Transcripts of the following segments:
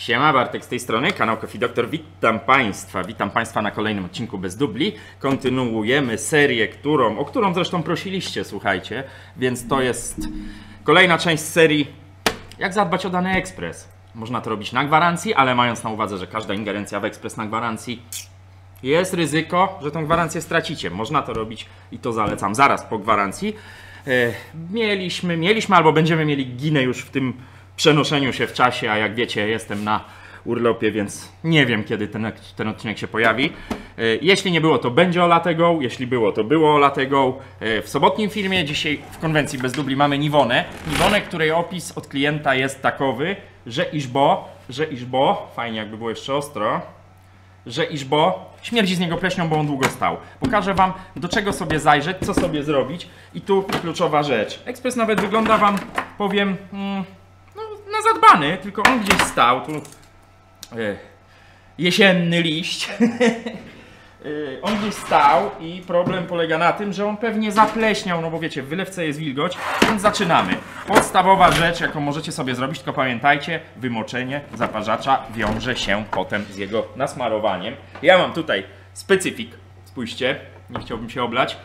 Siema, Bartek z tej strony, kanał Coffee Doctor. Witam Państwa na kolejnym odcinku bez dubli. Kontynuujemy serię, o którą zresztą prosiliście, słuchajcie. Więc to jest kolejna część serii jak zadbać o dany ekspres. Można to robić na gwarancji, ale mając na uwadze, że każda ingerencja w ekspres na gwarancji jest ryzyko, że tą gwarancję stracicie. Można to robić i to zalecam zaraz po gwarancji. Mieliśmy albo będziemy mieli ginę już w tym przenoszeniu się w czasie, a jak wiecie, jestem na urlopie, więc nie wiem, kiedy ten odcinek się pojawi. Jeśli nie było, to będzie o Latego, jeśli było, to było o Latego. W sobotnim filmie, dzisiaj w konwencji bez dubli mamy Niwonę. Niwonę, której opis od klienta jest takowy, że fajnie jakby było jeszcze ostro, że śmierdzi z niego pleśnią, bo on długo stał. Pokażę Wam, do czego sobie zajrzeć, co sobie zrobić. I tu kluczowa rzecz. Ekspres nawet wygląda Wam, powiem, na zadbany, tylko on gdzieś stał. Tu jesienny liść. On gdzieś stał i problem polega na tym, że on pewnie zapleśniał, no bo wiecie, w wylewce jest wilgoć, więc zaczynamy. Podstawowa rzecz, jaką możecie sobie zrobić, tylko pamiętajcie, wymoczenie zaparzacza wiąże się potem z jego nasmarowaniem. Ja mam tutaj specyfik, spójrzcie, nie chciałbym się oblać.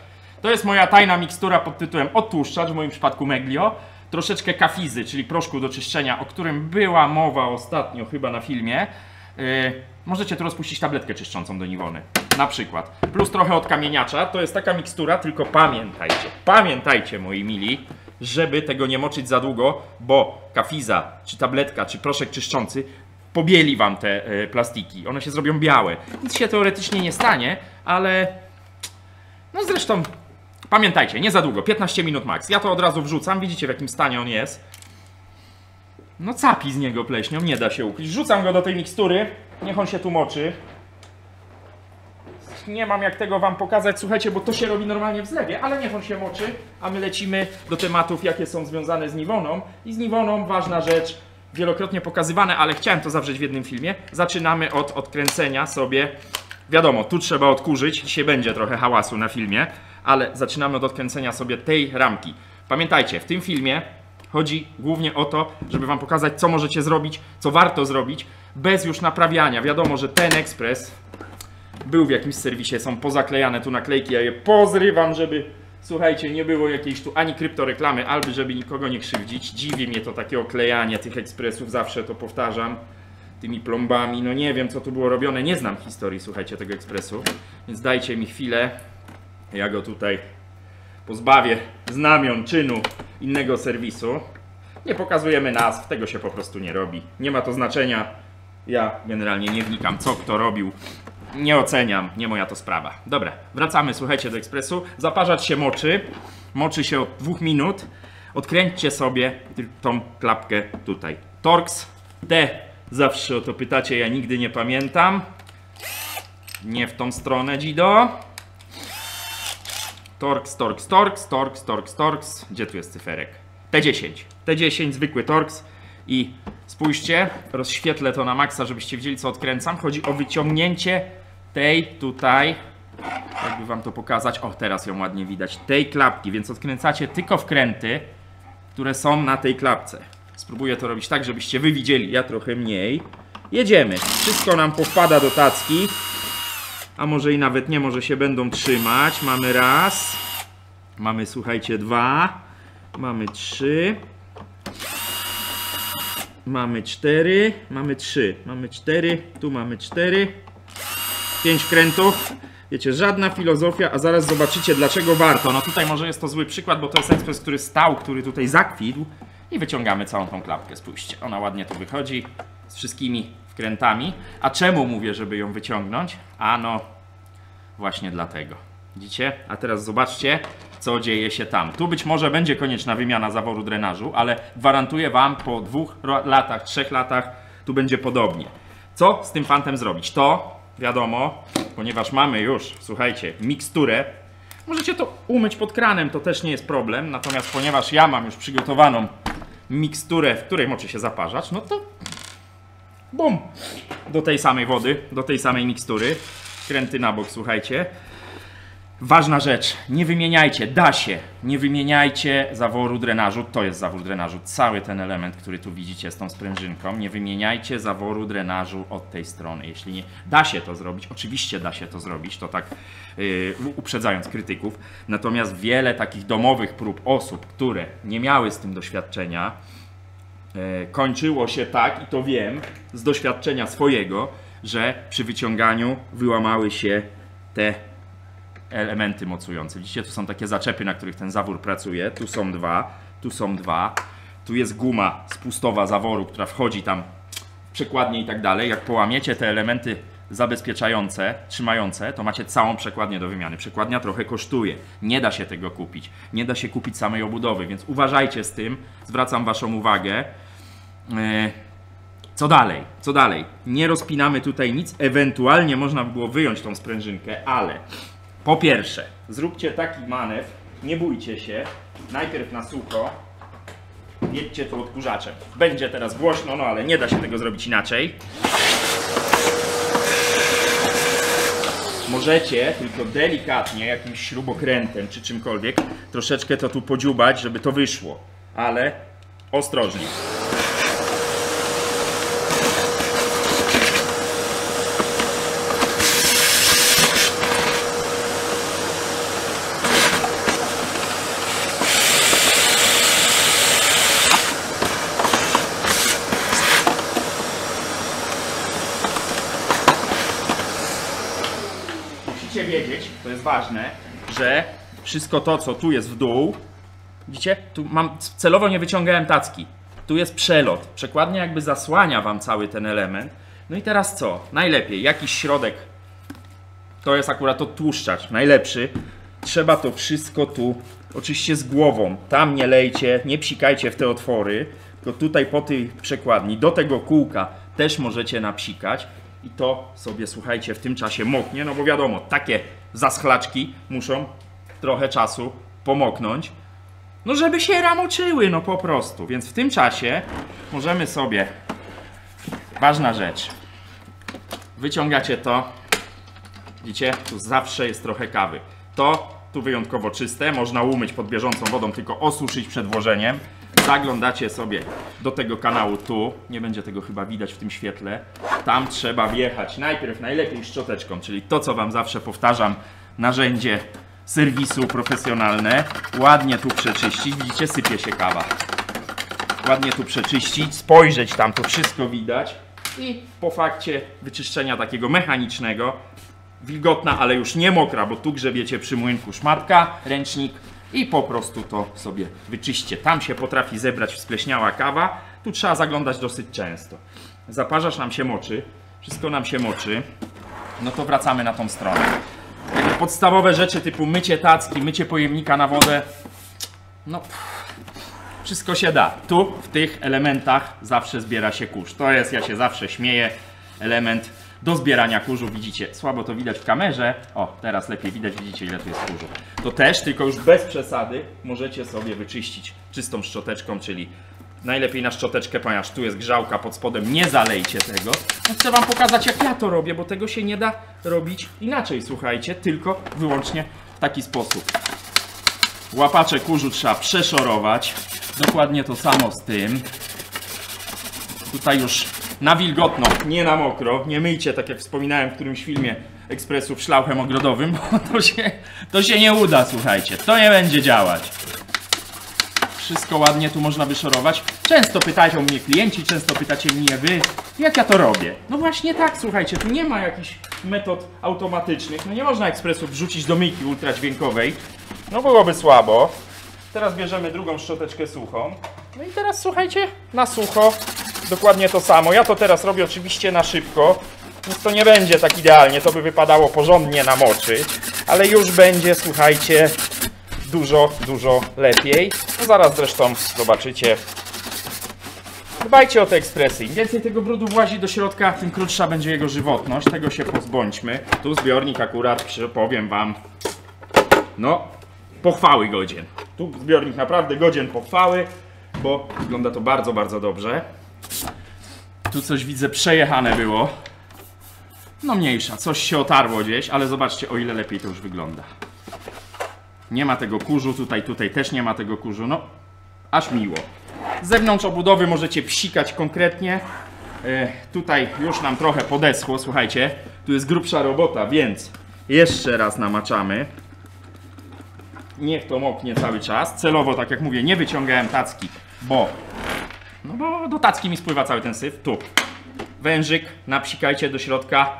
To jest moja tajna mikstura pod tytułem odtłuszczacz, w moim przypadku Meglio. Troszeczkę kafizy, czyli proszku do czyszczenia, o którym była mowa ostatnio chyba na filmie. Możecie tu rozpuścić tabletkę czyszczącą do Niwony, na przykład. Plus trochę odkamieniacza, to jest taka mikstura, tylko pamiętajcie moi mili, żeby tego nie moczyć za długo, bo kafiza, czy tabletka, czy proszek czyszczący pobieli Wam te plastiki. One się zrobią białe. Nic się teoretycznie nie stanie, ale no zresztą pamiętajcie, nie za długo, 15 minut max. Ja to od razu wrzucam, widzicie w jakim stanie on jest. No capi z niego pleśnią, nie da się ukryć. Wrzucam go do tej mikstury, niech on się tu moczy. Nie mam jak tego Wam pokazać, słuchajcie, bo to się robi normalnie w zlewie, ale niech on się moczy, a my lecimy do tematów, jakie są związane z Niwoną. I z Niwoną ważna rzecz, wielokrotnie pokazywane, ale chciałem to zawrzeć w jednym filmie. Zaczynamy od odkręcenia sobie, wiadomo, tu trzeba odkurzyć, dzisiaj będzie trochę hałasu na filmie, ale zaczynamy od odkręcenia sobie tej ramki. Pamiętajcie, w tym filmie chodzi głównie o to, żeby Wam pokazać, co możecie zrobić, co warto zrobić, bez już naprawiania. Wiadomo, że ten ekspres był w jakimś serwisie, są pozaklejane tu naklejki, ja je pozrywam, żeby, słuchajcie, nie było jakiejś tu ani kryptoreklamy, albo żeby nikogo nie krzywdzić. Dziwi mnie to takie oklejanie tych ekspresów, zawsze to powtarzam, tymi plombami. No nie wiem, co tu było robione, nie znam historii, słuchajcie, tego ekspresu, więc dajcie mi chwilę, ja go tutaj pozbawię znamion, czynu innego serwisu. Nie pokazujemy nazw, tego się po prostu nie robi. Nie ma to znaczenia. Ja generalnie nie wnikam, co kto robił. Nie oceniam, nie moja to sprawa. Dobra, wracamy, słuchajcie, do ekspresu. Zaparzacz się moczy. Moczy się od 2 minut. Odkręćcie sobie tą klapkę tutaj. Torx T. Zawsze o to pytacie, ja nigdy nie pamiętam. Nie w tą stronę, Dzido. Torx. Gdzie tu jest cyferek? T10. T10, zwykły Torx. I spójrzcie, rozświetlę to na maksa, żebyście widzieli, co odkręcam. Chodzi o wyciągnięcie tej tutaj, jakby Wam to pokazać, o teraz ją ładnie widać, tej klapki, więc odkręcacie tylko wkręty, które są na tej klapce. Spróbuję to robić tak, żebyście Wy widzieli, ja trochę mniej. Jedziemy, wszystko nam powpada do tacki. A może i nawet nie, może się będą trzymać. Mamy raz. Mamy, słuchajcie, 2. Mamy 3. Mamy 4. Mamy 3. Mamy 4. Tu mamy 4. 5 krętów. Wiecie, żadna filozofia, a zaraz zobaczycie, dlaczego warto. No tutaj może jest to zły przykład, bo to jest ekspres, który stał, który tutaj zakwitł. I wyciągamy całą tą klapkę. Spójrzcie, ona ładnie tu wychodzi z wszystkimi wkrętami. A czemu mówię, żeby ją wyciągnąć? Ano właśnie dlatego. Widzicie? A teraz zobaczcie, co dzieje się tam. Tu być może będzie konieczna wymiana zaworu drenażu, ale gwarantuję Wam, po 2 latach, 3 latach tu będzie podobnie. Co z tym fantem zrobić? To, wiadomo, ponieważ mamy już, słuchajcie, miksturę, możecie to umyć pod kranem, to też nie jest problem, natomiast ponieważ ja mam już przygotowaną miksturę, w której moczy się zaparzacz, no to bum! Do tej samej wody, do tej samej mikstury. Kręty na bok, słuchajcie. Ważna rzecz, nie wymieniajcie, da się, nie wymieniajcie zaworu drenażu, to jest zawór drenażu, cały ten element, który tu widzicie z tą sprężynką, nie wymieniajcie zaworu drenażu od tej strony, jeśli nie, da się to zrobić, oczywiście da się to zrobić, to tak uprzedzając krytyków, natomiast wiele takich domowych prób osób, które nie miały z tym doświadczenia, kończyło się tak, i to wiem z doświadczenia swojego, że przy wyciąganiu wyłamały się te elementy mocujące. Widzicie, tu są takie zaczepy, na których ten zawór pracuje. Tu są dwa, tu są dwa. Tu jest guma spustowa zaworu, która wchodzi tam w przekładnię i tak dalej. Jak połamiecie te elementy zabezpieczające, trzymające, to macie całą przekładnię do wymiany. Przekładnia trochę kosztuje. Nie da się tego kupić. Nie da się kupić samej obudowy, więc uważajcie z tym. Zwracam waszą uwagę. Co dalej? Co dalej? Nie rozpinamy tutaj nic. Ewentualnie można by było wyjąć tą sprężynkę, ale po pierwsze, zróbcie taki manewr, nie bójcie się, najpierw na sucho, jedźcie tu odkurzaczem. Będzie teraz głośno, no ale nie da się tego zrobić inaczej. Możecie tylko delikatnie jakimś śrubokrętem czy czymkolwiek troszeczkę to tu podziubać, żeby to wyszło, ale ostrożnie. Wiedzieć, to jest ważne, że wszystko to, co tu jest w dół, widzicie, tu mam, celowo nie wyciągałem tacki, tu jest przelot, przekładnia jakby zasłania wam cały ten element. No i teraz co? Najlepiej, jakiś środek, to jest akurat odtłuszczacz, najlepszy, trzeba to wszystko tu, oczywiście z głową, tam nie lejcie, nie psikajcie w te otwory, tylko tutaj po tej przekładni, do tego kółka też możecie napsikać. I to sobie, słuchajcie, w tym czasie moknie, no bo wiadomo, takie zaschlaczki muszą trochę czasu pomoknąć, no żeby się ramoczyły, no po prostu. Więc w tym czasie możemy sobie, ważna rzecz, wyciągacie to, widzicie, tu zawsze jest trochę kawy. To tu wyjątkowo czyste, można umyć pod bieżącą wodą, tylko osuszyć przed włożeniem. Zaglądacie sobie do tego kanału tu, nie będzie tego chyba widać w tym świetle, tam trzeba wjechać najpierw najlepiej szczoteczką, czyli to, co wam zawsze powtarzam, narzędzie serwisu profesjonalne, ładnie tu przeczyścić, widzicie, sypie się kawa, ładnie tu przeczyścić, spojrzeć tam, to wszystko widać i po fakcie wyczyszczenia takiego mechanicznego, wilgotna, ale już nie mokra, bo tu grzebiecie przy młynku szmatka, ręcznik, i po prostu to sobie wyczyście. Tam się potrafi zebrać spleśniała kawa. Tu trzeba zaglądać dosyć często. Zaparzacz nam się moczy. Wszystko nam się moczy. No to wracamy na tą stronę. Podstawowe rzeczy typu mycie tacki, mycie pojemnika na wodę. No, wszystko się da. Tu w tych elementach zawsze zbiera się kurz. To jest, ja się zawsze śmieję, element do zbierania kurzu. Widzicie, słabo to widać w kamerze. O, teraz lepiej widać, widzicie, ile tu jest kurzu. To też, tylko już bez przesady, możecie sobie wyczyścić czystą szczoteczką, czyli najlepiej na szczoteczkę, ponieważ tu jest grzałka pod spodem, nie zalejcie tego. No, chcę wam pokazać, jak ja to robię, bo tego się nie da robić inaczej, słuchajcie, tylko wyłącznie w taki sposób. Łapacze kurzu trzeba przeszorować. Dokładnie to samo z tym. Tutaj już na wilgotno, nie na mokro. Nie myjcie, tak jak wspominałem w którymś filmie, ekspresów szlauchem ogrodowym, bo to się nie uda, słuchajcie. To nie będzie działać. Wszystko ładnie tu można wyszorować. Często pytają mnie klienci, często pytacie mnie wy, jak ja to robię. No właśnie tak, słuchajcie, tu nie ma jakichś metod automatycznych. No nie można ekspresów wrzucić do myjki ultradźwiękowej. No byłoby słabo. Teraz bierzemy drugą szczoteczkę suchą. No i teraz słuchajcie, na sucho dokładnie to samo. Ja to teraz robię oczywiście na szybko, więc to nie będzie tak idealnie. To by wypadało porządnie namoczyć, ale już będzie, słuchajcie, dużo lepiej. No zaraz zresztą zobaczycie. Dbajcie o te ekspresy. Im więcej tego brudu włazi do środka, tym krótsza będzie jego żywotność. Tego się pozbądźmy. Tu zbiornik akurat, powiem wam, no, pochwały godzien. Tu zbiornik naprawdę godzien pochwały, bo wygląda to bardzo, bardzo dobrze. Tu coś widzę przejechane było. No mniejsza, coś się otarło gdzieś, ale zobaczcie, o ile lepiej to już wygląda. Nie ma tego kurzu, tutaj też nie ma tego kurzu, no aż miło. Z zewnątrz obudowy możecie psikać konkretnie. Tutaj już nam trochę podeschło, słuchajcie, tu jest grubsza robota, więc jeszcze raz namaczamy. Niech to moknie cały czas. Celowo, tak jak mówię, nie wyciągałem tacki, bo do tacki mi spływa cały ten syf. Tu wężyk, napsikajcie do środka,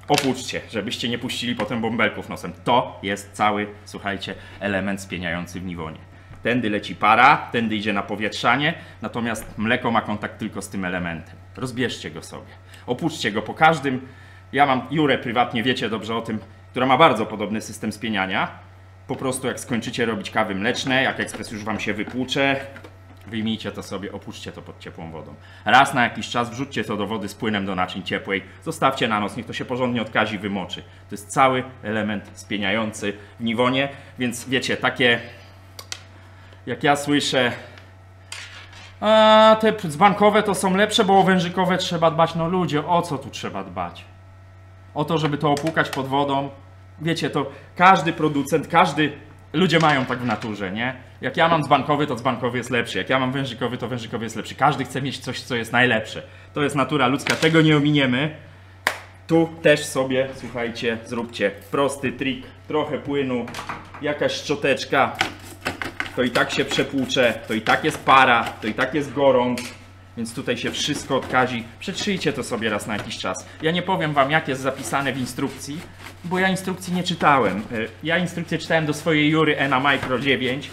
opuszczcie, żebyście nie puścili potem bąbelków nosem. To jest cały, słuchajcie, element spieniający w niwonie. Tędy leci para, tędy idzie napowietrzanie, natomiast mleko ma kontakt tylko z tym elementem. Rozbierzcie go sobie, opuszczcie go po każdym. Ja mam Jurę prywatnie, wiecie dobrze o tym, która ma bardzo podobny system spieniania. Po prostu jak skończycie robić kawy mleczne, jak ekspres już wam się wypłucze, wyjmijcie to sobie, opuśćcie to pod ciepłą wodą. Raz na jakiś czas wrzućcie to do wody z płynem do naczyń ciepłej, zostawcie na noc, niech to się porządnie odkazi, wymoczy. To jest cały element spieniający w niwonie, więc wiecie, takie jak ja słyszę, te dzbankowe to są lepsze, bo o wężykowe trzeba dbać. No ludzie, o co tu trzeba dbać? O to, żeby to opłukać pod wodą. Wiecie, to każdy producent, ludzie mają tak w naturze, nie? Jak ja mam dzbankowy, to dzbankowy jest lepszy. Jak ja mam wężykowy, to wężykowy jest lepszy. Każdy chce mieć coś, co jest najlepsze. To jest natura ludzka, tego nie ominiemy. Tu też sobie, słuchajcie, zróbcie prosty trik. Trochę płynu, jakaś szczoteczka. To i tak się przepłucze, to i tak jest para, to i tak jest gorąc. Więc tutaj się wszystko odkazi. Przetrzyjcie to sobie raz na jakiś czas. Ja nie powiem wam, jak jest zapisane w instrukcji, bo ja instrukcji nie czytałem. Ja instrukcję czytałem do swojej Jury ENA Micro 9,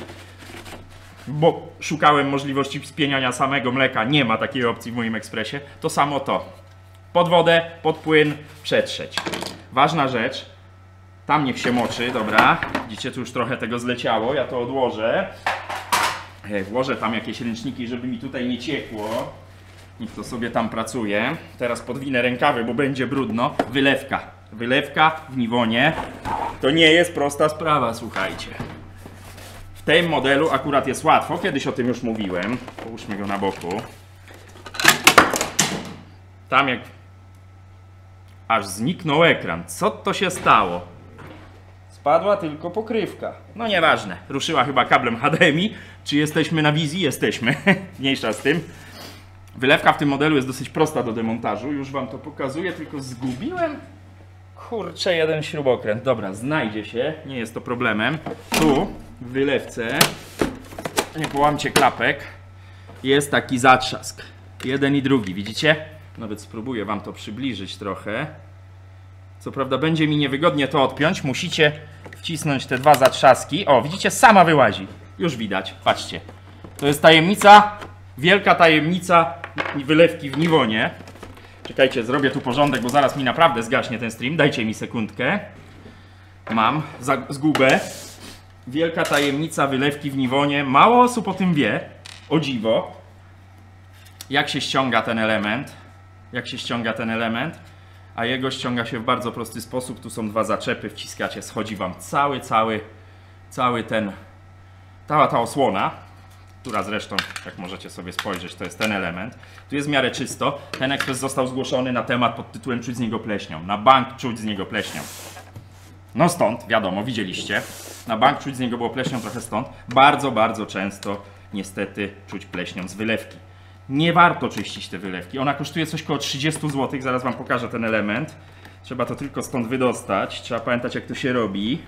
bo szukałem możliwości spieniania samego mleka. Nie ma takiej opcji w moim ekspresie. To samo to. Pod wodę, pod płyn, przetrzeć. Ważna rzecz. Tam niech się moczy, dobra. Widzicie, tu już trochę tego zleciało. Ja to odłożę. Włożę tam jakieś ręczniki, żeby mi tutaj nie ciekło. Niech to sobie tam pracuje. Teraz podwinę rękawy, bo będzie brudno. Wylewka. Wylewka w niwonie. To nie jest prosta sprawa, słuchajcie. W tym modelu akurat jest łatwo. Kiedyś o tym już mówiłem. Połóżmy go na boku. Tam jak... Aż zniknął ekran. Co to się stało? Spadła tylko pokrywka. No nieważne. Ruszyła chyba kablem HDMI. Czy jesteśmy na wizji? Jesteśmy. Mniejsza z tym. Wylewka w tym modelu jest dosyć prosta do demontażu. Już wam to pokazuję, tylko zgubiłem. Kurczę, jeden śrubokręt. Dobra, znajdzie się. Nie jest to problemem. Tu w wylewce, nie połamcie klapek, jest taki zatrzask. Jeden i drugi, widzicie? Nawet spróbuję wam to przybliżyć trochę. Co prawda będzie mi niewygodnie to odpiąć. Musicie wcisnąć te dwa zatrzaski. O, widzicie? Sama wyłazi. Już widać. Patrzcie. To jest tajemnica, wielka tajemnica wylewki w niwonie. Czekajcie, zrobię tu porządek, bo zaraz mi naprawdę zgaśnie ten stream. Dajcie mi sekundkę. Mam zgubę. Wielka tajemnica wylewki w niwonie. Mało osób o tym wie. O dziwo. Jak się ściąga ten element. Jak się ściąga ten element. A jego ściąga się w bardzo prosty sposób. Tu są dwa zaczepy, wciskacie, schodzi wam cały ten, cała ta osłona, która zresztą, jak możecie sobie spojrzeć, to jest ten element. Tu jest w miarę czysto. Ten ekspres został zgłoszony na temat pod tytułem czuć z niego pleśnią. Na bank czuć z niego pleśnią. No stąd, wiadomo, widzieliście. Na bank czuć z niego było pleśnią, trochę stąd. Bardzo, bardzo często niestety czuć pleśnią z wylewki. Nie warto czyścić te wylewki. Ona kosztuje coś koło 30 zł. Zaraz wam pokażę ten element. Trzeba to tylko stąd wydostać. Trzeba pamiętać, jak to się robi.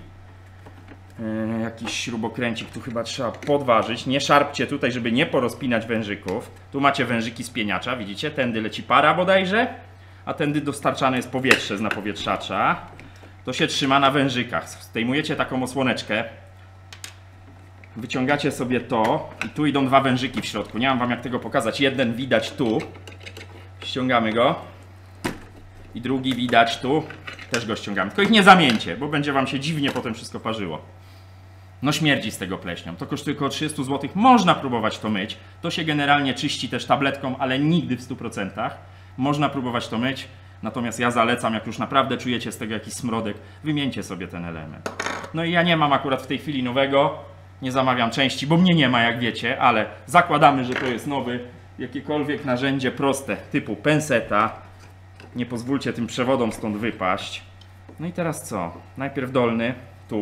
Jakiś śrubokręcik tu chyba trzeba podważyć. Nie szarpcie tutaj, żeby nie porozpinać wężyków. Tu macie wężyki spieniacza, widzicie? Tędy leci para bodajże, a tędy dostarczane jest powietrze z napowietrzacza. To się trzyma na wężykach. Zdejmujecie taką osłoneczkę. Wyciągacie sobie to i tu idą dwa wężyki w środku. Nie mam wam jak tego pokazać. Jeden widać tu. Ściągamy go. I drugi widać tu. Też go ściągamy. Tylko ich nie zamieńcie, bo będzie wam się dziwnie potem wszystko parzyło. No śmierdzi z tego pleśnią. To kosztuje około 30 zł. Można próbować to myć. To się generalnie czyści też tabletką, ale nigdy w 100%. Można próbować to myć. Natomiast ja zalecam, jak już naprawdę czujecie z tego jakiś smrodek, wymieńcie sobie ten element. No i ja nie mam akurat w tej chwili nowego. Nie zamawiam części, bo mnie nie ma, jak wiecie, ale zakładamy, że to jest nowy. Jakiekolwiek narzędzie proste, typu penseta. Nie pozwólcie tym przewodom stąd wypaść. No i teraz co? Najpierw dolny, tu.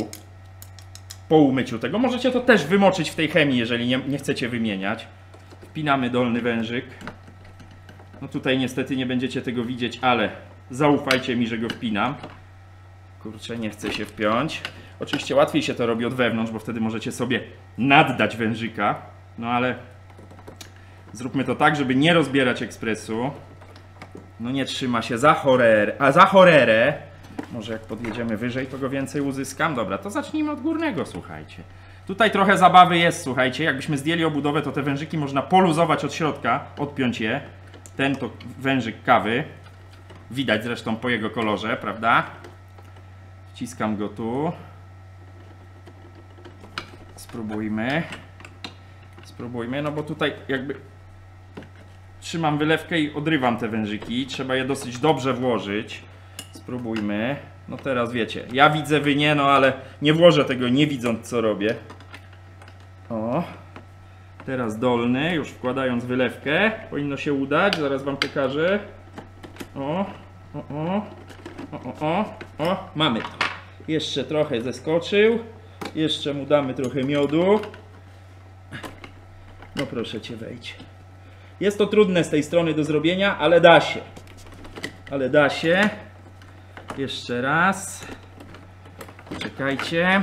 po umyciu tego. Możecie to też wymoczyć w tej chemii, jeżeli nie chcecie wymieniać. Wpinamy dolny wężyk. No tutaj niestety nie będziecie tego widzieć, ale zaufajcie mi, że go wpinam. Kurczę, nie chce się wpiąć. Oczywiście łatwiej się to robi od wewnątrz, bo wtedy możecie sobie naddać wężyka. No ale zróbmy to tak, żeby nie rozbierać ekspresu. No nie trzyma się za cholerę. Może jak podjedziemy wyżej, to go więcej uzyskam. Dobra, to zacznijmy od górnego, słuchajcie. Tutaj trochę zabawy jest, słuchajcie. Jakbyśmy zdjęli obudowę, to te wężyki można poluzować od środka, odpiąć je. Ten to wężyk kawy. Widać zresztą po jego kolorze, prawda? Wciskam go tu. Spróbujmy, no bo tutaj jakby trzymam wylewkę i odrywam te wężyki. Trzeba je dosyć dobrze włożyć. Spróbujmy. No teraz wiecie, ja widzę, wy nie, no ale nie włożę tego nie widząc co robię. O. Teraz dolny, już wkładając wylewkę. Powinno się udać, zaraz wam pokażę. O. Mamy to. Jeszcze trochę zeskoczył. Jeszcze mu damy trochę miodu. No proszę cię, wejdź. Jest to trudne z tej strony do zrobienia, ale da się. Jeszcze raz. Czekajcie.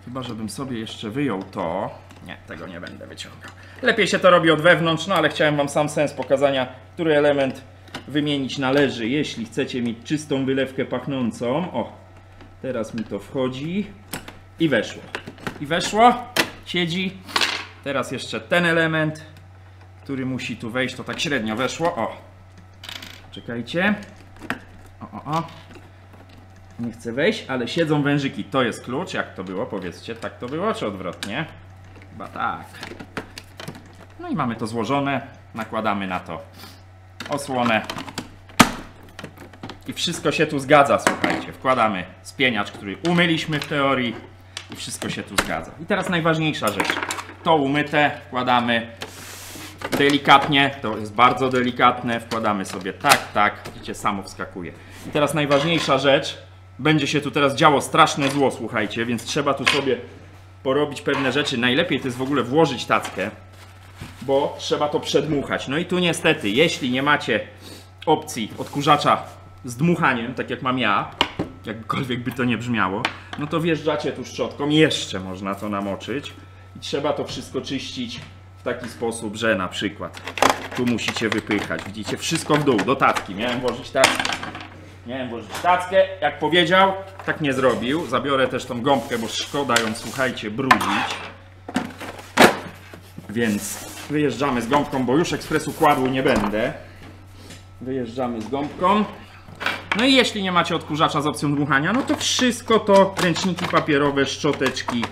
Chyba, żebym sobie jeszcze wyjął to. Nie, tego nie będę wyciągał. Lepiej się to robi od wewnątrz, no ale chciałem wam sam sens pokazania, który element wymienić należy, jeśli chcecie mieć czystą wylewkę pachnącą. O, teraz mi to wchodzi. I weszło. Siedzi. Teraz jeszcze ten element, który musi tu wejść, to tak średnio weszło. O. Czekajcie. O. Nie chce wejść, ale siedzą wężyki. To jest klucz. Jak to było? Powiedzcie, tak to było, czy odwrotnie? Chyba tak. No i mamy to złożone. Nakładamy na to osłonę. I wszystko się tu zgadza, słuchajcie. Wkładamy spieniacz, który umyliśmy w teorii. I wszystko się tu zgadza. I teraz najważniejsza rzecz. To umyte wkładamy delikatnie. To jest bardzo delikatne. Wkładamy sobie tak. Widzicie, samo wskakuje. I teraz najważniejsza rzecz. Będzie się tu teraz działo straszne zło, słuchajcie. Więc trzeba tu sobie porobić pewne rzeczy. Najlepiej to jest w ogóle włożyć tackę, bo trzeba to przedmuchać. No i tu niestety, jeśli nie macie opcji odkurzacza z dmuchaniem, tak jak mam ja, jakkolwiek by to nie brzmiało, no to wjeżdżacie tu szczotką, jeszcze można to namoczyć i trzeba to wszystko czyścić w taki sposób, że na przykład tu musicie wypychać, widzicie, wszystko w dół, do tacki. Miałem włożyć tackę, jak powiedział, tak nie zrobił. Zabiorę też tą gąbkę, bo szkoda ją, słuchajcie, brudzić. Więc wyjeżdżamy z gąbką, bo już ekspresu kładł nie będę. Wyjeżdżamy z gąbką. No i jeśli nie macie odkurzacza z opcją dmuchania, no to wszystko to ręczniki papierowe, szczoteczki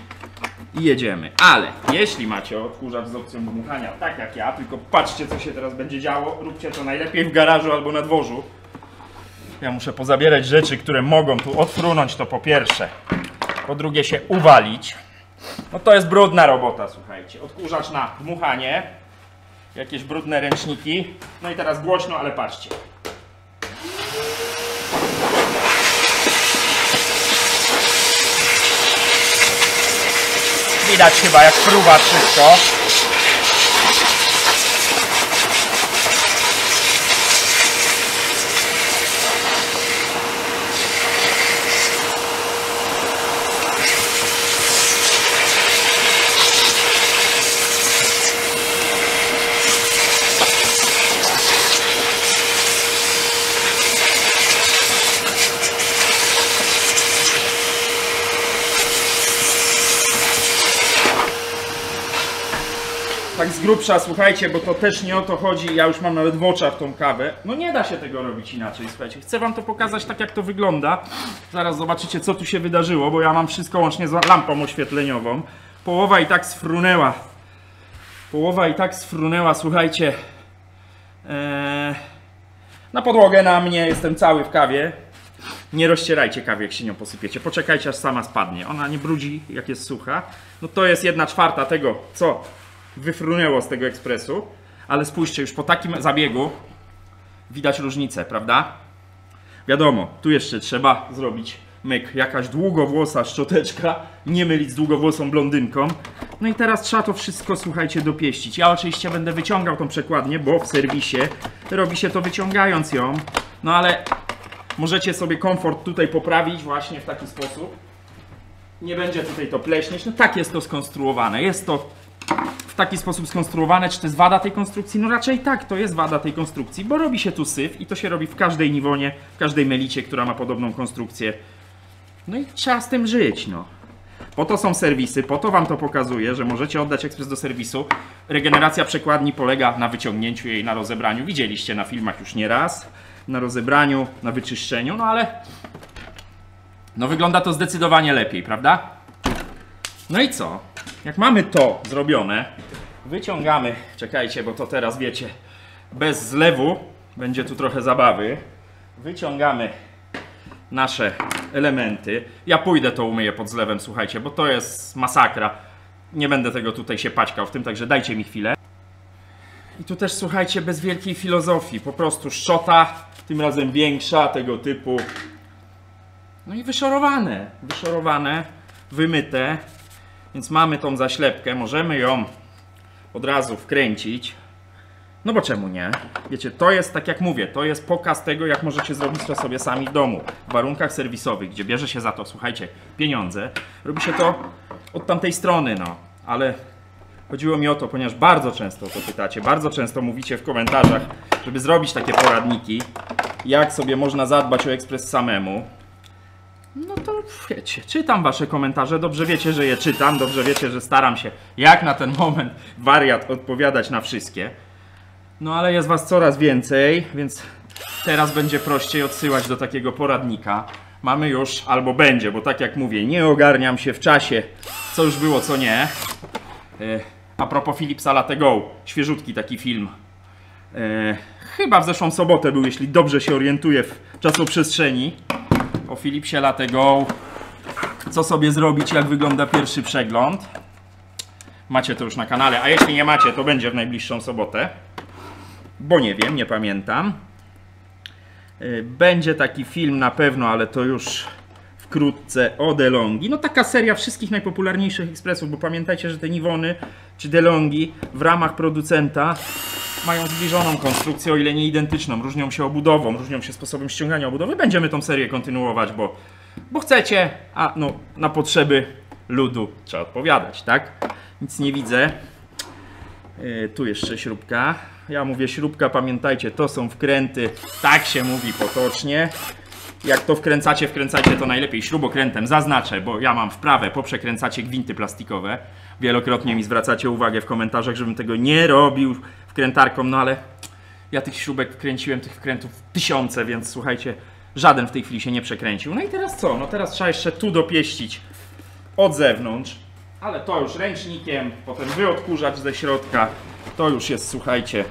i jedziemy. Ale jeśli macie odkurzacz z opcją dmuchania, tak jak ja, tylko patrzcie, co się teraz będzie działo, róbcie to najlepiej w garażu albo na dworzu. Ja muszę pozabierać rzeczy, które mogą tu odfrunąć, to po pierwsze. Po drugie się uwalić. No to jest brudna robota, słuchajcie. Odkurzacz na dmuchanie. Jakieś brudne ręczniki. No i teraz głośno, ale patrzcie. Widać chyba, jak fruwa wszystko. Tak z grubsza, słuchajcie, bo to też nie o to chodzi, ja już mam nawet w oczach tą kawę. No nie da się tego robić inaczej, słuchajcie. Chcę wam to pokazać tak, jak to wygląda. Zaraz zobaczycie, co tu się wydarzyło, bo ja mam wszystko łącznie z lampą oświetleniową. Połowa i tak sfrunęła, słuchajcie, na podłogę na mnie, jestem cały w kawie. Nie rozcierajcie kawy, jak się nią posypiecie. Poczekajcie, aż sama spadnie. Ona nie brudzi, jak jest sucha. No to jest 1/4 tego, co wyfrunęło z tego ekspresu, ale spójrzcie, już po takim zabiegu widać różnicę, prawda? Wiadomo, tu jeszcze trzeba zrobić myk, jakaś długowłosa szczoteczka, nie mylić z długowłosą blondynką. No i teraz trzeba to wszystko, słuchajcie, dopieścić. Ja oczywiście będę wyciągał tą przekładnię, bo w serwisie robi się to wyciągając ją. No ale możecie sobie komfort tutaj poprawić właśnie w taki sposób. Nie będzie tutaj to pleśnieć. No tak jest to skonstruowane. Jest to w taki sposób skonstruowane. Czy to jest wada tej konstrukcji? No raczej tak, to jest wada tej konstrukcji, bo robi się tu syf i to się robi w każdej niwonie, w każdej melicie, która ma podobną konstrukcję. No i trzeba z tym żyć, no. Po to są serwisy, po to wam to pokazuję, że możecie oddać ekspres do serwisu. Regeneracja przekładni polega na wyciągnięciu jej, na rozebraniu. Widzieliście na filmach już nieraz. Na rozebraniu, na wyczyszczeniu, no ale no wygląda to zdecydowanie lepiej, prawda? No i co? Jak mamy to zrobione, wyciągamy, czekajcie, bo to teraz wiecie, bez zlewu, będzie tu trochę zabawy. Wyciągamy nasze elementy. Ja pójdę to umyję pod zlewem, słuchajcie, bo to jest masakra. Nie będę tego tutaj się paćkał w tym, także dajcie mi chwilę. I tu też, słuchajcie, bez wielkiej filozofii, po prostu szczota, tym razem większa, tego typu. No i wyszorowane, wymyte. Więc mamy tą zaślepkę, możemy ją od razu wkręcić. No bo czemu nie? Wiecie, to jest, tak jak mówię, to jest pokaz tego, jak możecie zrobić to sobie sami w domu. W warunkach serwisowych, gdzie bierze się za to, słuchajcie, pieniądze. Robi się to od tamtej strony, no. Ale chodziło mi o to, ponieważ bardzo często o to pytacie, bardzo często mówicie w komentarzach, żeby zrobić takie poradniki, jak sobie można zadbać o ekspres samemu. No to wiecie, czytam wasze komentarze, dobrze wiecie, że je czytam, dobrze wiecie, że staram się jak na ten moment wariat odpowiadać na wszystkie. No ale jest was coraz więcej, więc teraz będzie prościej odsyłać do takiego poradnika. Mamy już, albo będzie, bo tak jak mówię, nie ogarniam się w czasie, co już było, co nie. A propos Philipsa Latte Go, świeżutki taki film. Chyba w zeszłą sobotę był, jeśli dobrze się orientuję w czasoprzestrzeni. O Philipsie Latte Go, co sobie zrobić, jak wygląda pierwszy przegląd. Macie to już na kanale, a jeśli nie macie, to będzie w najbliższą sobotę. Bo nie wiem, nie pamiętam. Będzie taki film na pewno, ale to już wkrótce o DeLonghi. No taka seria wszystkich najpopularniejszych ekspresów, bo pamiętajcie, że te Nivony czy DeLonghi w ramach producenta mają zbliżoną konstrukcję, o ile nie identyczną. Różnią się obudową, różnią się sposobem ściągania obudowy. Będziemy tą serię kontynuować, bo chcecie, a no na potrzeby ludu trzeba odpowiadać, tak? Nic nie widzę. Tu jeszcze śrubka. Ja mówię śrubka, pamiętajcie, to są wkręty, tak się mówi potocznie. Jak to wkręcacie to najlepiej śrubokrętem, zaznaczę, bo ja mam wprawę, poprzekręcacie gwinty plastikowe. Wielokrotnie mi zwracacie uwagę w komentarzach, żebym tego nie robił wkrętarką, no ale ja tych śrubek wkręciłem, tych wkrętów tysiące, więc słuchajcie, żaden w tej chwili się nie przekręcił. No i teraz co? No teraz trzeba jeszcze tu dopieścić od zewnątrz, ale to już ręcznikiem, potem wyodkurzacz ze środka. To już jest, słuchajcie,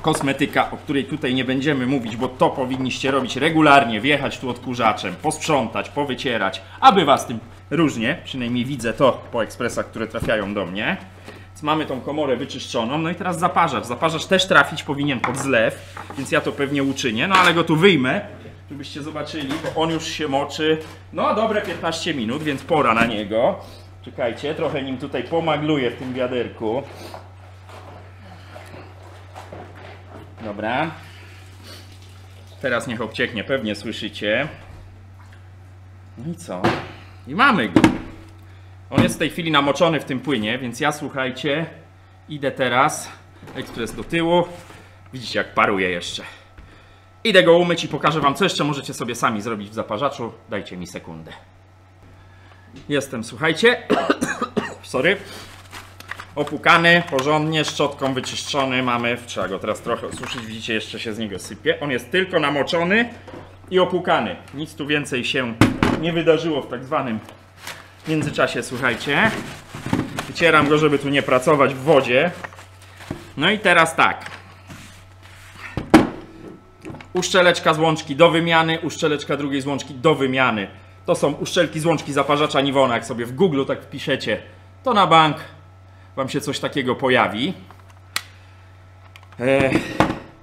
kosmetyka, o której tutaj nie będziemy mówić, bo to powinniście robić regularnie, wjechać tu odkurzaczem, posprzątać, powycierać, aby was tym różnie, przynajmniej widzę to po ekspresach, które trafiają do mnie. Więc mamy tą komorę wyczyszczoną, no i teraz zaparzacz. Zaparzacz też trafić powinien pod zlew, więc ja to pewnie uczynię, no ale go tu wyjmę, żebyście zobaczyli, bo on już się moczy, no dobre 15 minut, więc pora na niego. Czekajcie, trochę nim tutaj pomagluję w tym wiaderku. Dobra. Teraz niech obcieknie, pewnie słyszycie. No i co? I mamy go. On jest w tej chwili namoczony w tym płynie, więc ja, słuchajcie, idę teraz. Ekspres do tyłu. Widzicie, jak paruje jeszcze. Idę go umyć i pokażę wam, co jeszcze możecie sobie sami zrobić w zaparzaczu. Dajcie mi sekundę. Jestem, słuchajcie. Sorry. Opłukany, porządnie, szczotką wyczyszczony. Mamy, trzeba go teraz trochę osuszyć. Widzicie, jeszcze się z niego sypie. On jest tylko namoczony i opłukany. Nic tu więcej się nie wydarzyło w tak zwanym międzyczasie, słuchajcie. Wycieram go, żeby tu nie pracować w wodzie. No i teraz tak. Uszczeleczka z łączki do wymiany, uszczeleczka drugiej z łączki do wymiany. To są uszczelki z łączki zaparzacza Nivona. Jak sobie w Google tak wpiszecie, to na bank wam się coś takiego pojawi.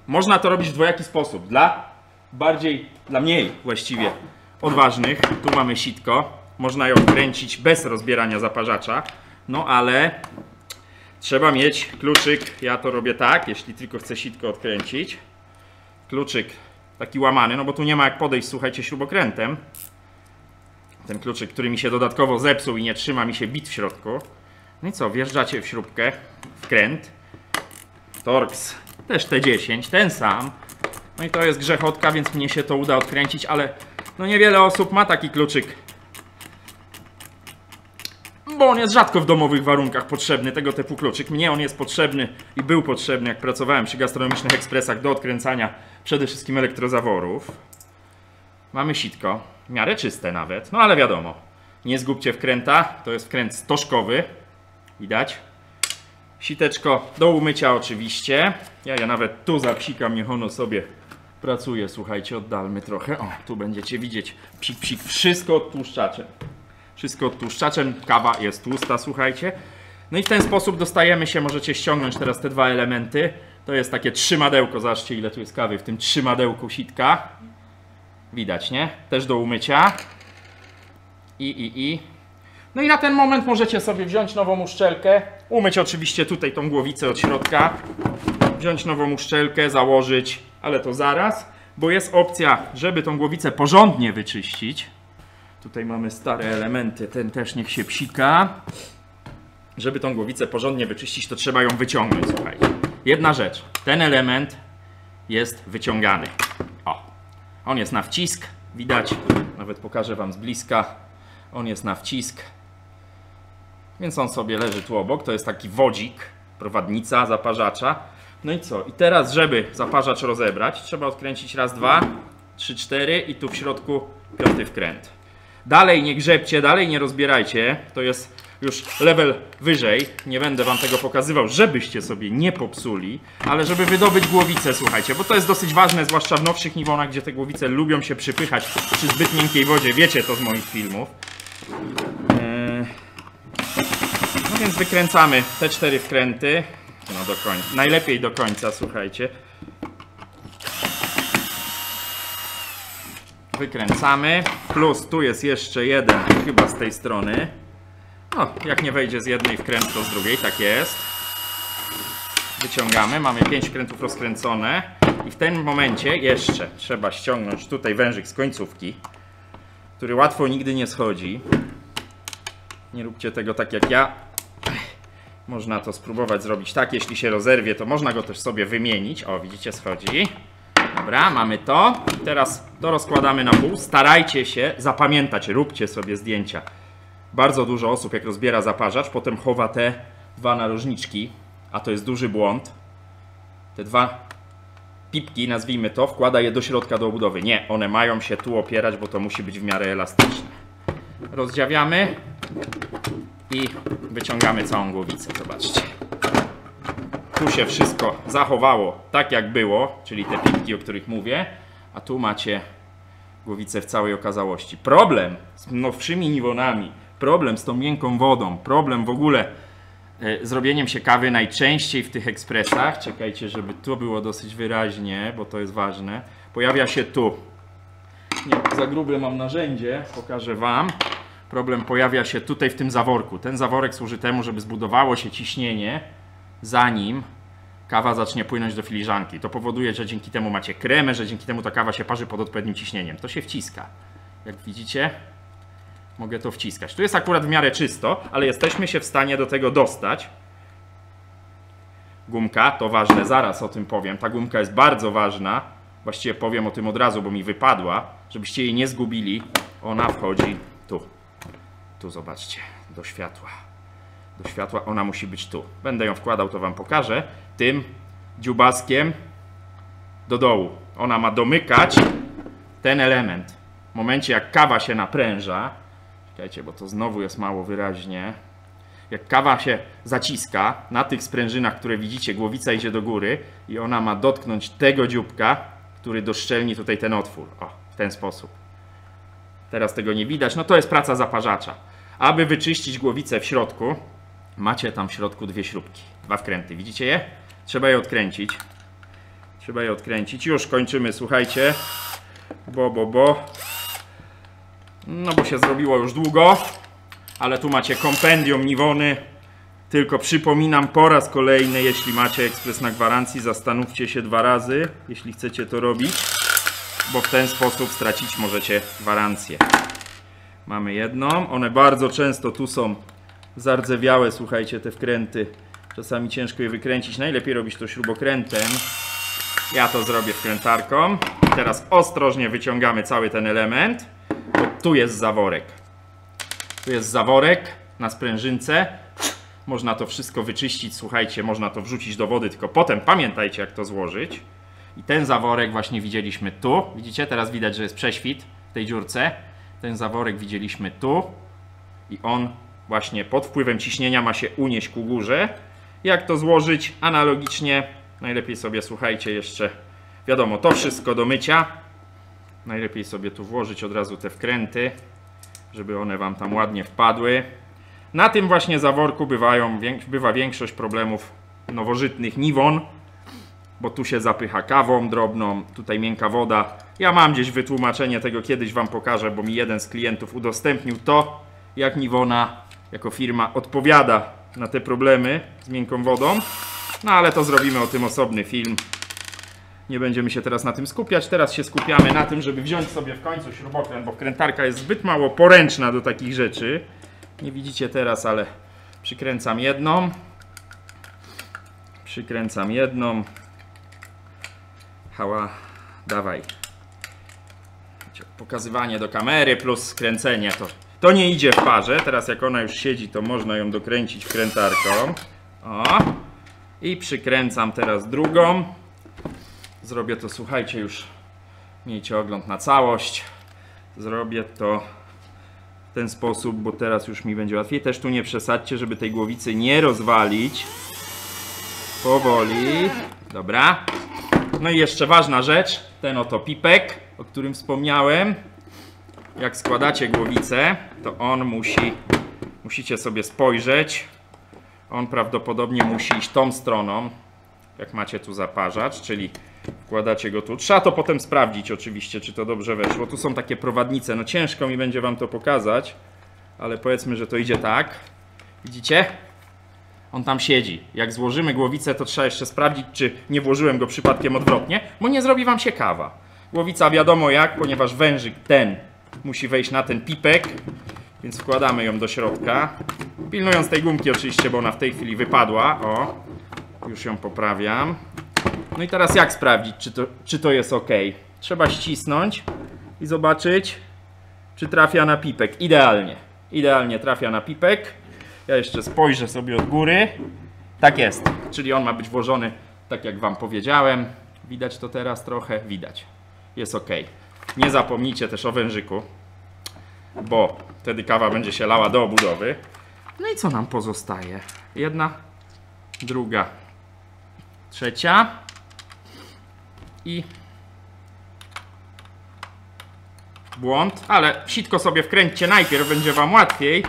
Można to robić w dwojaki sposób. Dla mniej właściwie odważnych. Tu mamy sitko. Można ją kręcić bez rozbierania zaparzacza. No ale trzeba mieć kluczyk. Ja to robię tak, jeśli tylko chcę sitko odkręcić. Kluczyk taki łamany, no bo tu nie ma jak podejść, słuchajcie, śrubokrętem. Ten kluczyk, który mi się dodatkowo zepsuł i nie trzyma mi się bit w środku. No i co, wjeżdżacie w śrubkę, wkręt. Torx, też T10, ten sam. No i to jest grzechotka, więc mnie się to uda odkręcić, ale no niewiele osób ma taki kluczyk. Bo on jest rzadko w domowych warunkach potrzebny, tego typu kluczyk. Mnie on jest potrzebny i był potrzebny, jak pracowałem przy gastronomicznych ekspresach, do odkręcania przede wszystkim elektrozaworów. Mamy sitko, w miarę czyste nawet, no ale wiadomo. Nie zgubcie wkręta, to jest wkręt stożkowy. Widać? Siteczko do umycia oczywiście. Ja nawet tu zapsikam, niech ono sobie pracuje. Słuchajcie, oddalmy trochę. O, tu będziecie widzieć psik, psik. Wszystko odtłuszczaczem. Wszystko odtłuszczaczem. Kawa jest tłusta, słuchajcie. No i w ten sposób dostajemy się, możecie ściągnąć teraz te dwa elementy. To jest takie trzymadełko. Zobaczcie, ile tu jest kawy w tym trzymadełku sitka. Widać, nie? Też do umycia. No i na ten moment możecie sobie wziąć nową uszczelkę, umyć oczywiście tutaj tą głowicę od środka, wziąć nową uszczelkę, założyć, ale to zaraz, bo jest opcja, żeby tą głowicę porządnie wyczyścić. Tutaj mamy stare elementy, ten też niech się psika. Żeby tą głowicę porządnie wyczyścić, to trzeba ją wyciągnąć, słuchajcie. Jedna rzecz, ten element jest wyciągany. O, on jest na wcisk, widać, nawet pokażę wam z bliska. On jest na wcisk, więc on sobie leży tu obok. To jest taki wodzik, prowadnica zaparzacza. No i co? I teraz, żeby zaparzacz rozebrać, trzeba odkręcić raz, dwa, trzy, cztery i tu w środku piąty wkręt. Dalej nie grzebcie, dalej nie rozbierajcie. To jest już level wyżej. Nie będę wam tego pokazywał, żebyście sobie nie popsuli, ale żeby wydobyć głowicę, słuchajcie, bo to jest dosyć ważne, zwłaszcza w nowszych niwonach, gdzie te głowice lubią się przypychać przy zbyt miękkiej wodzie. Wiecie to z moich filmów. No więc wykręcamy te 4 wkręty. No do końca. Najlepiej do końca, słuchajcie. Wykręcamy. Plus tu jest jeszcze jeden, chyba z tej strony. No, jak nie wejdzie z jednej wkręt, to z drugiej. Tak jest. Wyciągamy. Mamy 5 wkrętów rozkręcone. I w tym momencie jeszcze trzeba ściągnąć tutaj wężyk z końcówki, który łatwo nigdy nie schodzi. Nie róbcie tego tak jak ja. Można to spróbować zrobić tak, jeśli się rozerwie, to można go też sobie wymienić. O, widzicie, schodzi. Dobra, mamy to. Teraz to rozkładamy na pół. Starajcie się zapamiętać, róbcie sobie zdjęcia. Bardzo dużo osób, jak rozbiera zaparzacz, potem chowa te dwa narożniczki, a to jest duży błąd. Te dwa pipki, nazwijmy to, wkłada je do środka do obudowy. Nie, one mają się tu opierać, bo to musi być w miarę elastyczne. Rozdziawiamy i wyciągamy całą głowicę. Zobaczcie. Tu się wszystko zachowało tak jak było, czyli te pipki, o których mówię, a tu macie głowicę w całej okazałości. Problem z nowszymi niwonami, problem z tą miękką wodą, problem w ogóle zrobieniem się kawy najczęściej w tych ekspresach. Czekajcie, żeby tu było dosyć wyraźnie, bo to jest ważne. Pojawia się tu. Nie, za grube mam narzędzie, pokażę wam. Problem pojawia się tutaj w tym zaworku. Ten zaworek służy temu, żeby zbudowało się ciśnienie, zanim kawa zacznie płynąć do filiżanki. To powoduje, że dzięki temu macie kremę, że dzięki temu ta kawa się parzy pod odpowiednim ciśnieniem. To się wciska. Jak widzicie, mogę to wciskać. Tu jest akurat w miarę czysto, ale jesteśmy się w stanie do tego dostać. Gumka, to ważne, zaraz o tym powiem. Ta gumka jest bardzo ważna. Właściwie powiem o tym od razu, bo mi wypadła. Żebyście jej nie zgubili. Ona wchodzi tu. Tu zobaczcie, do światła. Do światła, ona musi być tu. Będę ją wkładał, to wam pokażę. Tym dziubaskiem do dołu. Ona ma domykać ten element. W momencie, jak kawa się napręża, czekajcie, bo to znowu jest mało wyraźnie. Jak kawa się zaciska na tych sprężynach, które widzicie, głowica idzie do góry i ona ma dotknąć tego dzióbka, który doszczelni tutaj ten otwór. O, w ten sposób. Teraz tego nie widać. No to jest praca zaparzacza. Aby wyczyścić głowicę w środku, macie tam w środku 2 śrubki, 2 wkręty. Widzicie je? Trzeba je odkręcić. Trzeba je odkręcić. Już kończymy, słuchajcie. No bo się zrobiło już długo, ale tu macie kompendium Nivony. Tylko przypominam po raz kolejny, jeśli macie ekspres na gwarancji, zastanówcie się 2 razy, jeśli chcecie to robić, bo w ten sposób stracić możecie gwarancję. Mamy jedną, one bardzo często tu są zardzewiałe, słuchajcie, te wkręty. Czasami ciężko je wykręcić, najlepiej robić to śrubokrętem. Ja to zrobię wkrętarką. Teraz ostrożnie wyciągamy cały ten element, bo tu jest zaworek. Tu jest zaworek na sprężynce. Można to wszystko wyczyścić, słuchajcie, można to wrzucić do wody, tylko potem pamiętajcie, jak to złożyć. I ten zaworek właśnie widzieliśmy tu. Widzicie? Teraz widać, że jest prześwit w tej dziurce. Ten zaworek widzieliśmy tu. I on właśnie pod wpływem ciśnienia ma się unieść ku górze. Jak to złożyć? Analogicznie. Najlepiej sobie, słuchajcie, jeszcze, wiadomo, to wszystko do mycia. Najlepiej sobie tu włożyć od razu te wkręty, żeby one wam tam ładnie wpadły. Na tym właśnie zaworku bywa większość problemów nowożytnych Nivon, bo tu się zapycha kawą drobną, tutaj miękka woda. Ja mam gdzieś wytłumaczenie tego, kiedyś wam pokażę, bo mi jeden z klientów udostępnił to, jak Nivona jako firma odpowiada na te problemy z miękką wodą. No ale to zrobimy o tym osobny film. Nie będziemy się teraz na tym skupiać. Teraz się skupiamy na tym, żeby wziąć sobie w końcu śrubokręt, bo wkrętarka jest zbyt mało poręczna do takich rzeczy. Nie widzicie teraz, ale przykręcam jedną. Przykręcam jedną. Hała, dawaj. Pokazywanie do kamery plus skręcenie to nie idzie w parze. Teraz jak ona już siedzi, to można ją dokręcić wkrętarką. O. I przykręcam teraz drugą. Zrobię to, słuchajcie, już miejcie ogląd na całość. Zrobię to w ten sposób, bo teraz już mi będzie łatwiej. Też tu nie przesadźcie, żeby tej głowicy nie rozwalić. Powoli. Dobra. No i jeszcze ważna rzecz. Ten oto pipek, o którym wspomniałem. Jak składacie głowicę, to on musicie sobie spojrzeć. On prawdopodobnie musi iść tą stroną, jak macie tu zaparzacz, czyli wkładacie go tu. Trzeba to potem sprawdzić oczywiście, czy to dobrze weszło. Tu są takie prowadnice, no ciężko mi będzie wam to pokazać, ale powiedzmy, że to idzie tak. Widzicie? On tam siedzi. Jak złożymy głowicę, to trzeba jeszcze sprawdzić, czy nie włożyłem go przypadkiem odwrotnie, bo nie zrobi wam się kawa. Głowica wiadomo jak, ponieważ wężyk ten musi wejść na ten pipek, więc wkładamy ją do środka. Pilnując tej gumki oczywiście, bo ona w tej chwili wypadła. O, już ją poprawiam. No i teraz jak sprawdzić, czy to jest ok? Trzeba ścisnąć i zobaczyć, czy trafia na pipek. Idealnie. Idealnie trafia na pipek. Ja jeszcze spojrzę sobie od góry. Tak jest. Czyli on ma być włożony tak jak wam powiedziałem. Widać to teraz trochę? Widać. Jest ok. Nie zapomnijcie też o wężyku, bo wtedy kawa będzie się lała do obudowy. No i co nam pozostaje? Jedna, druga, trzecia i błąd, ale sitko sobie wkręćcie najpierw, będzie wam łatwiej.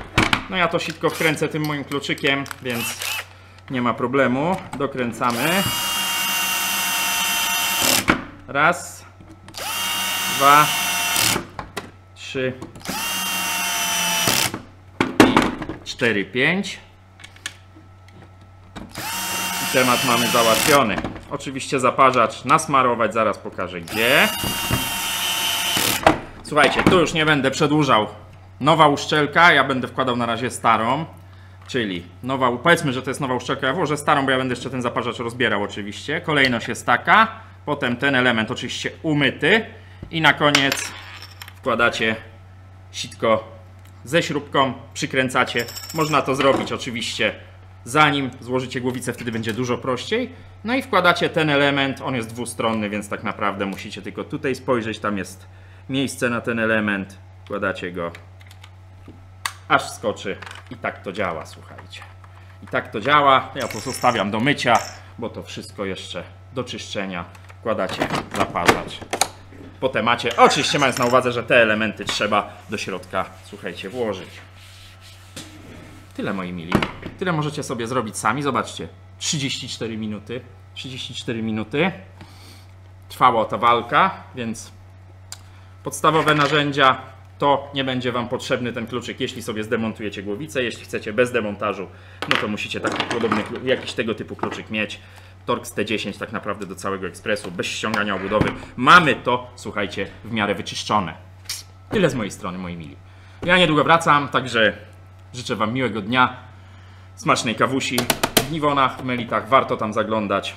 No ja to sitko wkręcę tym moim kluczykiem, więc nie ma problemu. Dokręcamy. Raz, dwa, trzy i 4, 5. I temat mamy załatwiony. Oczywiście zaparzacz nasmarować, zaraz pokażę gdzie. Słuchajcie, tu już nie będę przedłużał. Nowa uszczelka, ja będę wkładał na razie starą. Czyli nowa, powiedzmy, że to jest nowa uszczelka. Ja włożę starą, bo ja będę jeszcze ten zaparzacz rozbierał oczywiście. Kolejność jest taka. Potem ten element oczywiście umyty. I na koniec wkładacie sitko ze śrubką, przykręcacie. Można to zrobić oczywiście zanim złożycie głowicę, wtedy będzie dużo prościej. No i wkładacie ten element, on jest dwustronny, więc tak naprawdę musicie tylko tutaj spojrzeć, tam jest miejsce na ten element. Wkładacie go, aż wskoczy i tak to działa, słuchajcie. I tak to działa, ja pozostawiam do mycia, bo to wszystko jeszcze do czyszczenia. Wkładacie zaparzacz. Po temacie, oczywiście mając na uwadze, że te elementy trzeba do środka, słuchajcie, włożyć. Tyle, moi mili. Tyle możecie sobie zrobić sami. Zobaczcie, 34 minuty. 34 minuty. Trwała ta walka, więc podstawowe narzędzia to nie będzie Wam potrzebny ten kluczyk, jeśli sobie zdemontujecie głowicę. Jeśli chcecie bez demontażu, no to musicie taki podobny, jakiś tego typu kluczyk mieć. Torx T10 tak naprawdę do całego ekspresu, bez ściągania obudowy. Mamy to, słuchajcie, w miarę wyczyszczone. Tyle z mojej strony, moi mili. Ja niedługo wracam, także życzę Wam miłego dnia, smacznej kawusi w Niwonach, w Melitach, warto tam zaglądać,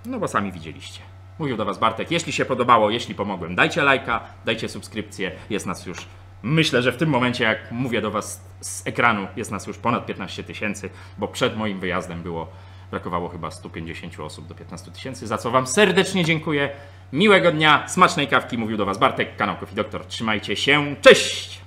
no bo sami widzieliście. Mówił do Was Bartek, jeśli się podobało, jeśli pomogłem, dajcie lajka, dajcie subskrypcję, jest nas już, myślę, że w tym momencie, jak mówię do Was z ekranu, jest nas już ponad 15 000, bo przed moim wyjazdem brakowało chyba 150 osób do 15 000, za co Wam serdecznie dziękuję. Miłego dnia, smacznej kawki, mówił do Was Bartek, kanał Coffee Doctor. Trzymajcie się, cześć!